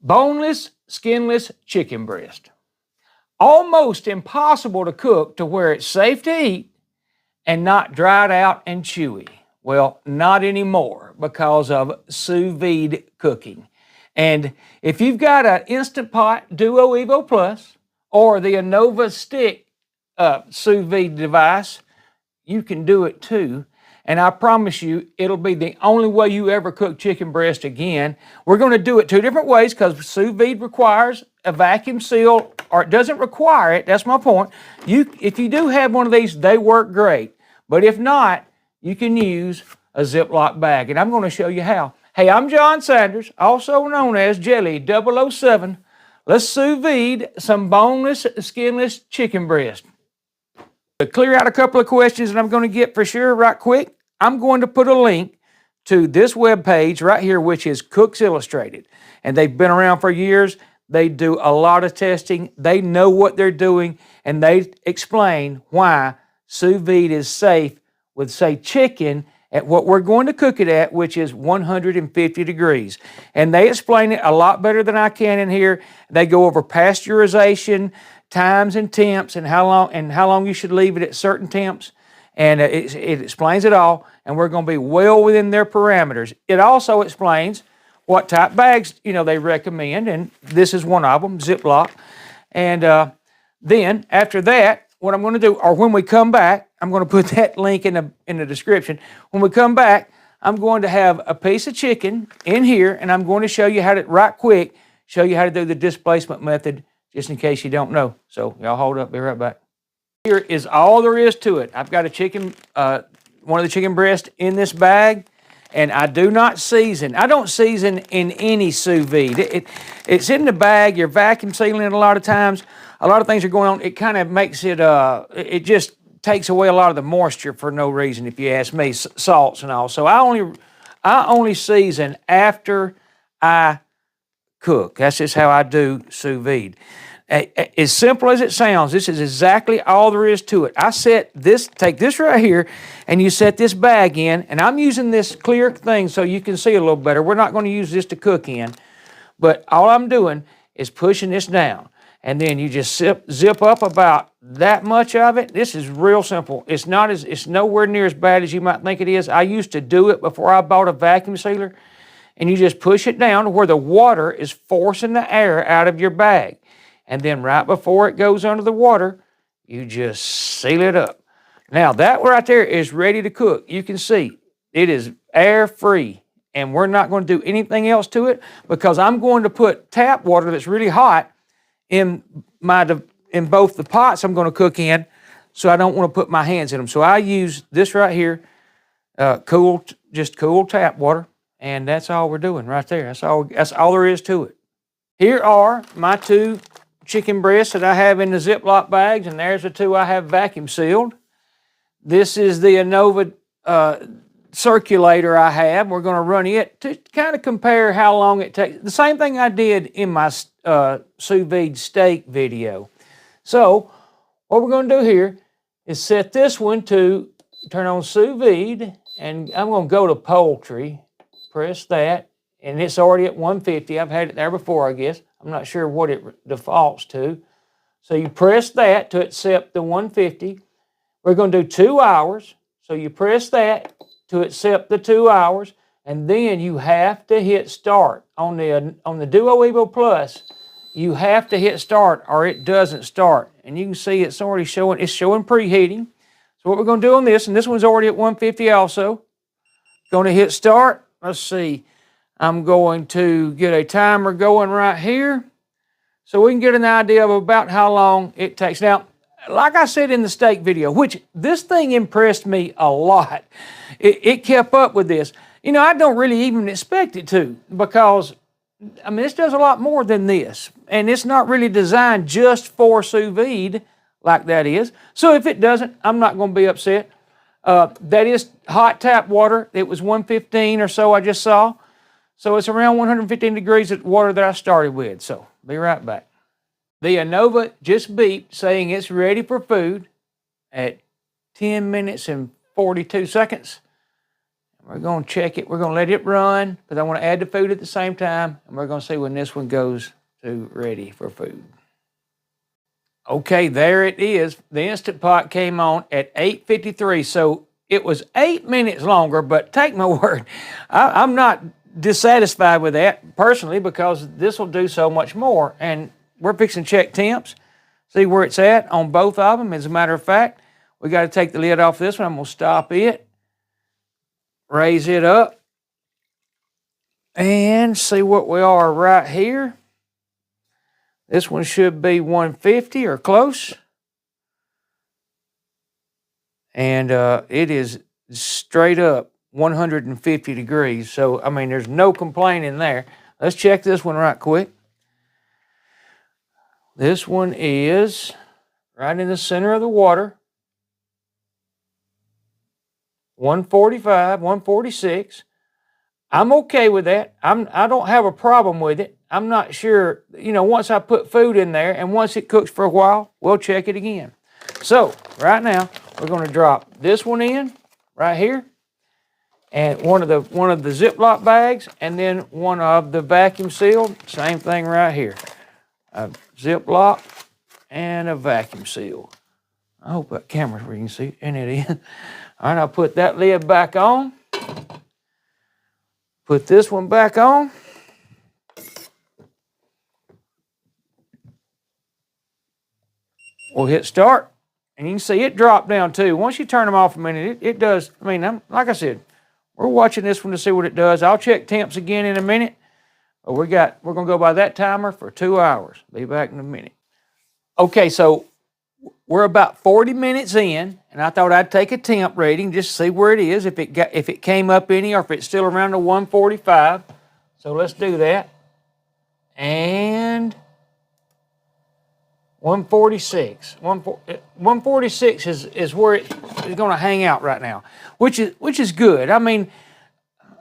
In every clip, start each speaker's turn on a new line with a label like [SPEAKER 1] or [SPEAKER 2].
[SPEAKER 1] Boneless, skinless chicken breast. Almost impossible to cook to where it's safe to eat and not dried out and chewy. Well, not anymore because of sous vide cooking. And if you've got an Instant Pot Duo EVO Plus or the Anova stick sous vide device, you can do it too. And I promise you, it'll be the only way you ever cook chicken breast again. We're going to do it two different ways because sous vide requires a vacuum seal, or it doesn't require it. That's my point. If you do have one of these, they work great. But if not, you can use a Ziploc bag. And I'm going to show you how. Hey, I'm John Sanders, also known as Jelly 007. Let's sous vide some boneless, skinless chicken breast. To clear out a couple of questions that I'm going to get for sure right quick, I'm going to put a link to this web page right here, which is Cooks Illustrated. And they've been around for years. They do a lot of testing. They know what they're doing, and they explain why sous vide is safe with, say, chicken at what we're going to cook it at, which is 150 degrees. And they explain it a lot better than I can in here. They go over pasteurization, times and temps, and how long you should leave it at certain temps. And it explains it all, and we're going to be well within their parameters. It also explains what type bags, they recommend, and this is one of them, Ziploc. And then after that, what I'm going to do, or when we come back, I'm going to put that link in the description. When we come back, I'm going to have a piece of chicken in here, and I'm going to show you how to, right quick, show you how to do the displacement method, just in case you don't know. So y'all hold up, be right back. Here is all there is to it. I've got a chicken, one of the chicken breasts in this bag, and I do not season. I don't season in any sous vide. It's in the bag. You're vacuum sealing it a lot of times. A lot of things are going on. It kind of makes it, it just takes away a lot of the moisture for no reason, if you ask me, salts and all. So I only season after I cook. That's just how I do sous vide. As simple as it sounds, this is exactly all there is to it. I set this, take this right here, and you set this bag in, and I'm using this clear thing so you can see a little better. We're not going to use this to cook in, but all I'm doing is pushing this down, and then you just zip up about that much of it. This is real simple. It's nowhere near as bad as you might think it is. I used to do it before I bought a vacuum sealer, and you just push it down to where the water is forcing the air out of your bag. And then right before it goes under the water, you just seal it up. Now that right there is ready to cook. You can see it is air-free, and we're not going to do anything else to it because I'm going to put tap water that's really hot in both the pots I'm going to cook in, so I don't want to put my hands in them. So I use this right here, just cool tap water, and that's all we're doing right there. That's all there is to it. Here are my two chicken breasts that I have in the Ziploc bags, and there's the two I have vacuum sealed. This is the Anova circulator I have. We're going to run it to kind of compare how long it takes. The same thing I did in my sous vide steak video. So what we're going to do here is set this one to turn on sous vide, and I'm going to go to poultry, press that, and it's already at 150. I've had it there before, I guess. I'm not sure what it defaults to. So you press that to accept the 150. We're going to do 2 hours. So you press that to accept the 2 hours, and then you have to hit start. On the Duo EVO Plus, you have to hit start or it doesn't start. And you can see it's already showing preheating. So what we're going to do on this, and this one's already at 150 also. Going to hit start. Let's see. I'm going to get a timer going right here so we can get an idea of about how long it takes. Now, like I said in the steak video, which this thing impressed me a lot. It kept up with this. I don't really even expect it to because, this does a lot more than this. And it's not really designed just for sous vide like that is. So if it doesn't, I'm not going to be upset. That is hot tap water. It was 115 or so I just saw. So it's around 115 degrees of water that I started with. So be right back. The Anova just beeped saying it's ready for food at 10 minutes and 42 seconds. We're going to check it. We're going to let it run because I want to add the food at the same time. And we're going to see when this one goes to ready for food. Okay, there it is. The Instant Pot came on at 8:53. So it was 8 minutes longer, but take my word, I'm not dissatisfied with that personally because this will do so much more. And we're fixing to check temps, see where it's at on both of them. As a matter of fact, we got to take the lid off this one. I'm going to stop it, raise it up, and see what we are right here. This one should be 150 or close. And it is straight up 150 degrees. So, I mean, there's no complaining there. Let's check this one right quick. This one is right in the center of the water. 145, 146. I'm okay with that. I don't have a problem with it. I'm not sure, you know, once I put food in there and once it cooks for a while, we'll check it again. So, right now, we're going to drop this one in right here, and one of the Ziploc bags, and then one of the vacuum sealed. Same thing right here. A Ziploc and a vacuum seal. I hope that camera's where you can see it, and it is. All right, I'll put that lid back on. Put this one back on. We'll hit start, and you can see it drop down too. Once you turn them off a minute, it does. I mean, like I said, we're watching this one to see what it does. I'll check temps again in a minute. But we're gonna go by that timer for 2 hours. Be back in a minute. Okay, so we're about 40 minutes in, and I thought I'd take a temp reading just to see where it is, if it came up any, or if it's still around the 145. So let's do that. And 146. 146 is where it is going to hang out right now, which is good. I mean,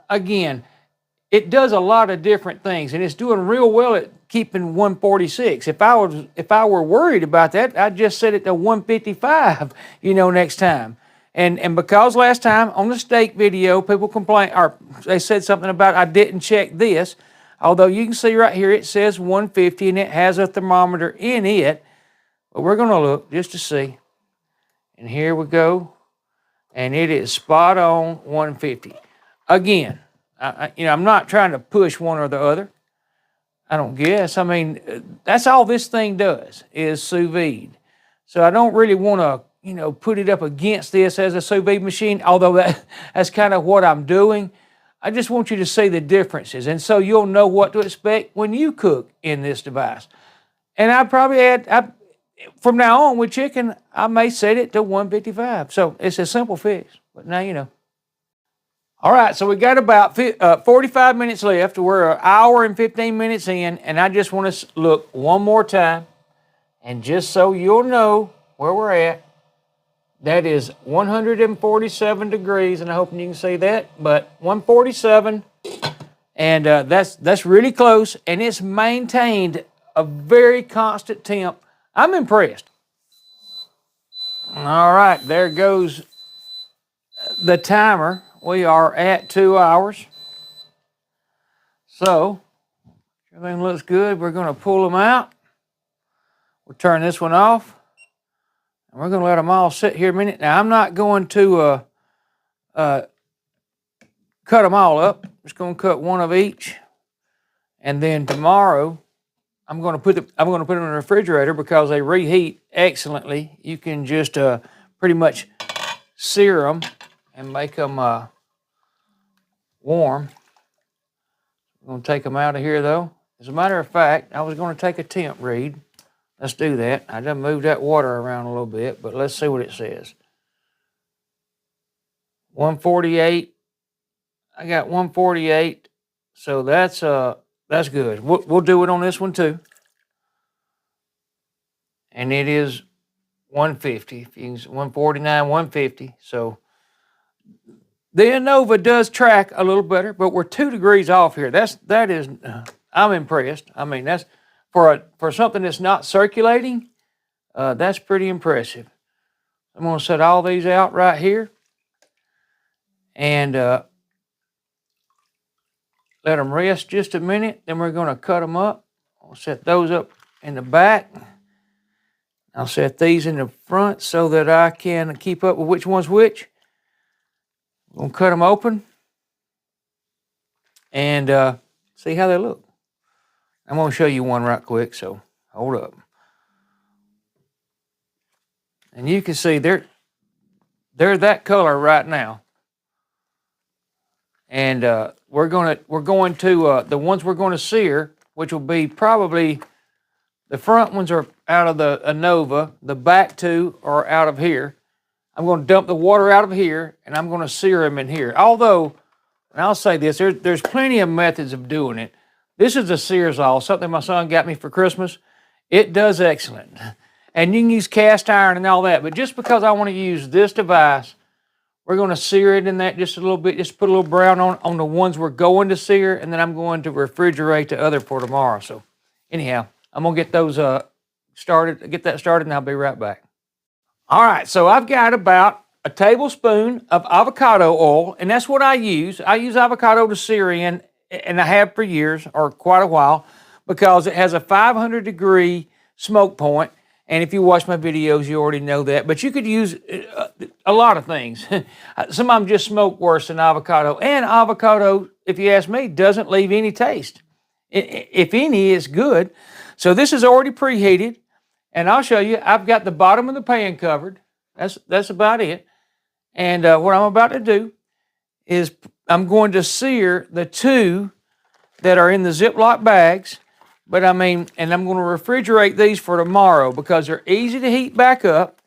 [SPEAKER 1] again, it does a lot of different things, and it's doing real well at keeping 146. If I were worried about that, I'd just set it to 155, you know, next time. And because last time on the steak video, people complained, or they said something about I didn't check this, although you can see right here it says 150 and it has a thermometer in it. But we're going to look just to see. And here we go. And it is spot on 150. Again, I'm not trying to push one or the other. I don't guess. I mean, that's all this thing does is sous vide. So I don't really want to, put it up against this as a sous vide machine, although that's kind of what I'm doing. I just want you to see the differences. And so you'll know what to expect when you cook in this device. And I probably from now on with chicken, I may set it to 155. So it's a simple fix, but now you know. All right, so we got about 45 minutes left. We're an hour and 15 minutes in, and I just want to look one more time. And just so you'll know where we're at, that is 147 degrees, and I hope you can see that, but 147, and that's really close, and it's maintained a very constant temp. I'm impressed. All right, there goes the timer. We are at 2 hours. So, everything looks good. We're going to pull them out. We'll turn this one off. And we're going to let them all sit here a minute. Now, I'm not going to cut them all up. I'm just going to cut one of each. And then tomorrow, I'm going to put them in the refrigerator because they reheat excellently. You can just pretty much sear them and make them warm. I'm going to take them out of here, though. As a matter of fact, I was going to take a temp read. Let's do that. I done moved that water around a little bit, but let's see what it says. 148. I got 148, so that's good. We'll do it on this one too. And it is 150. If you can, 149, 150. So the Anova does track a little better, but we're 2 degrees off here. That is, I'm impressed. I mean, that's for something that's not circulating. That's pretty impressive. I'm going to set all these out right here, and let them rest just a minute. Then we're going to cut them up. I'll set those up in the back. I'll set these in the front so that I can keep up with which one's which. I'm going to cut them open and see how they look. I'm going to show you one right quick, so hold up. And you can see they're that color right now. And we're going to the ones we're going to sear, which will be probably the front ones are out of the Anova, the back two are out of here. I'm going to dump the water out of here, and I'm going to sear them in here. Although, and I'll say this, there's plenty of methods of doing it. This is a Searsol, something my son got me for Christmas. It does excellent. And you can use cast iron and all that, but just because I want to use this device, we're going to sear it in that just a little bit, just put a little brown on the ones we're going to sear, and then I'm going to refrigerate the other for tomorrow. So anyhow, I'm going to get those started, and I'll be right back. All right, so I've got about a tablespoon of avocado oil, and that's what I use. I use avocado to sear in, and I have for years, or quite a while, because it has a 500-degree smoke point. And if you watch my videos, you already know that. But you could use a lot of things. Some of them just smoke worse than avocado. And avocado, if you ask me, doesn't leave any taste. If any, it's good. So this is already preheated. And I'll show you, I've got the bottom of the pan covered. That's about it. And what I'm about to do is I'm going to sear the two that are in the Ziploc bags. But I mean, and I'm going to refrigerate these for tomorrow because they're easy to heat back up.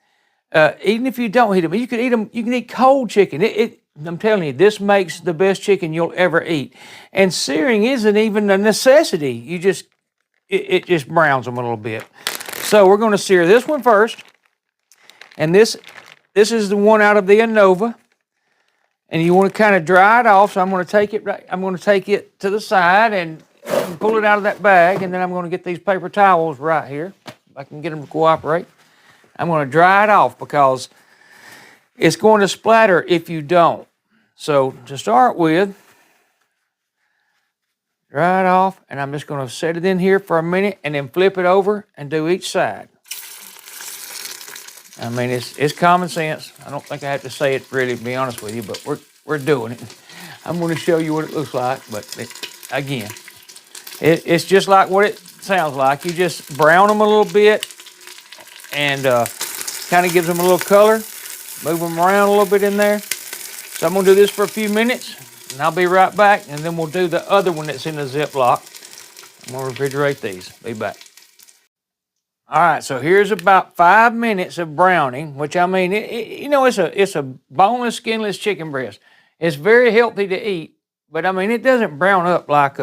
[SPEAKER 1] Even if you don't heat them, you can eat them. You can eat cold chicken. I'm telling you, this makes the best chicken you'll ever eat. And searing isn't even a necessity. It just browns them a little bit. So we're going to sear this one first, and this is the one out of the Anova. And you want to kind of dry it off. So I'm going to take it right. I'm going to take it to the side and pull it out of that bag, and then I'm going to get these paper towels right here. If I can get them to cooperate. I'm going to dry it off because it's going to splatter if you don't. So to start with, dry it off, and I'm just going to set it in here for a minute and then flip it over and do each side. I mean, it's common sense. I don't think I have to say it really, to be honest with you, but we're doing it. I'm going to show you what it looks like, but again, it's just like what it sounds like. You just brown them a little bit and kind of gives them a little color. Move them around a little bit in there. So I'm going to do this for a few minutes, and I'll be right back, and then we'll do the other one that's in the Ziploc. I'm going to refrigerate these. Be back. All right, so here's about 5 minutes of browning, which I mean, it's a boneless, skinless chicken breast. It's very healthy to eat, but I mean, it doesn't brown up like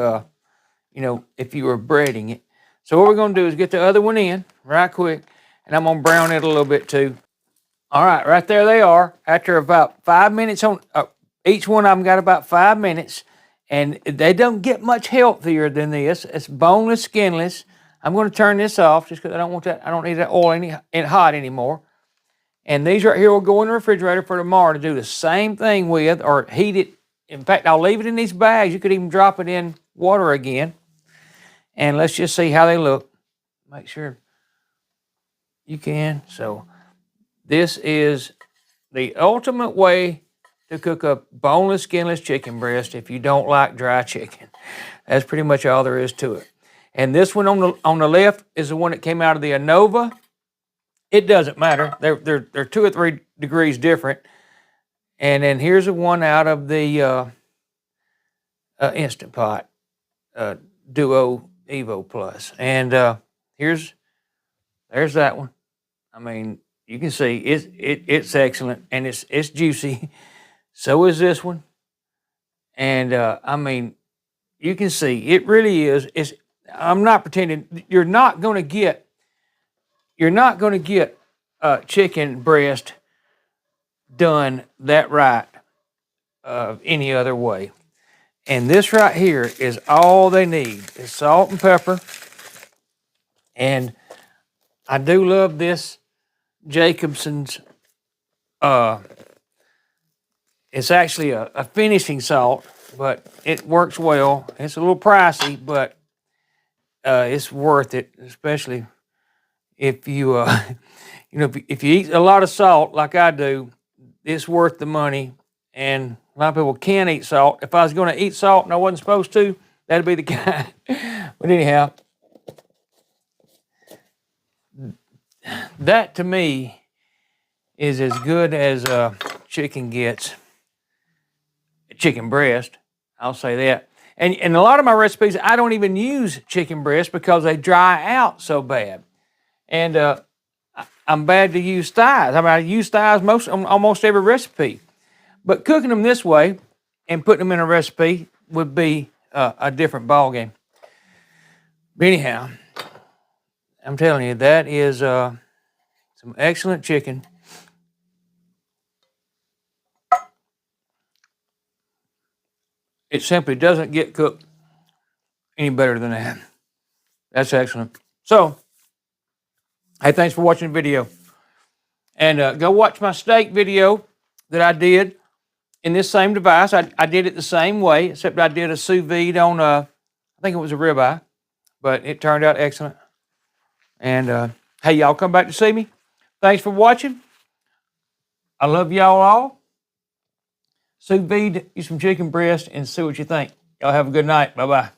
[SPEAKER 1] if you were breading it. So what we're going to do is get the other one in right quick, and I'm going to brown it a little bit too. All right there they are. After about 5 minutes on each one, I've got about 5 minutes, and they don't get much healthier than this. It's boneless, skinless. I'm going to turn this off just because I don't want that. I don't need that oil hot anymore. And these right here will go in the refrigerator for tomorrow to do the same thing with, or heat it. In fact, I'll leave it in these bags. You could even drop it in water again. And let's just see how they look. Make sure you can. So this is the ultimate way to cook a boneless, skinless chicken breast if you don't like dry chicken. That's pretty much all there is to it. And this one on the left is the one that came out of the Anova. It doesn't matter. They're 2 or 3 degrees different. And then here's the one out of the Instant Pot Duo EVO Plus. And there's that one. I mean, you can see it's excellent and it's juicy. So is this one. And I mean, you can see it really is. I'm not pretending. You're not going to get chicken breast done that right any other way. And this right here is all they need. It's salt and pepper. And I do love this Jacobson's. It's actually a finishing salt. but it works well. It's a little pricey, but it's worth it, especially if you, you know, if you eat a lot of salt like I do, it's worth the money. And a lot of people can't eat salt. If I was going to eat salt and I wasn't supposed to, that'd be the kind. But anyhow, that to me is as good as chicken gets. Chicken breast, I'll say that. And a lot of my recipes, I don't even use chicken breast because they dry out so bad. And I'm bad to use thighs. I mean, I use thighs almost every recipe. But cooking them this way and putting them in a recipe would be a different ballgame. But anyhow, I'm telling you, that is some excellent chicken. It simply doesn't get cooked any better than that. That's excellent. So, hey, thanks for watching the video. And go watch my steak video that I did in this same device. I did it the same way, except I did a sous vide on, I think it was a ribeye, but it turned out excellent. And hey, y'all come back to see me. Thanks for watching. I love y'all all. Sous vide you some chicken breast and see what you think. Y'all have a good night. Bye-bye.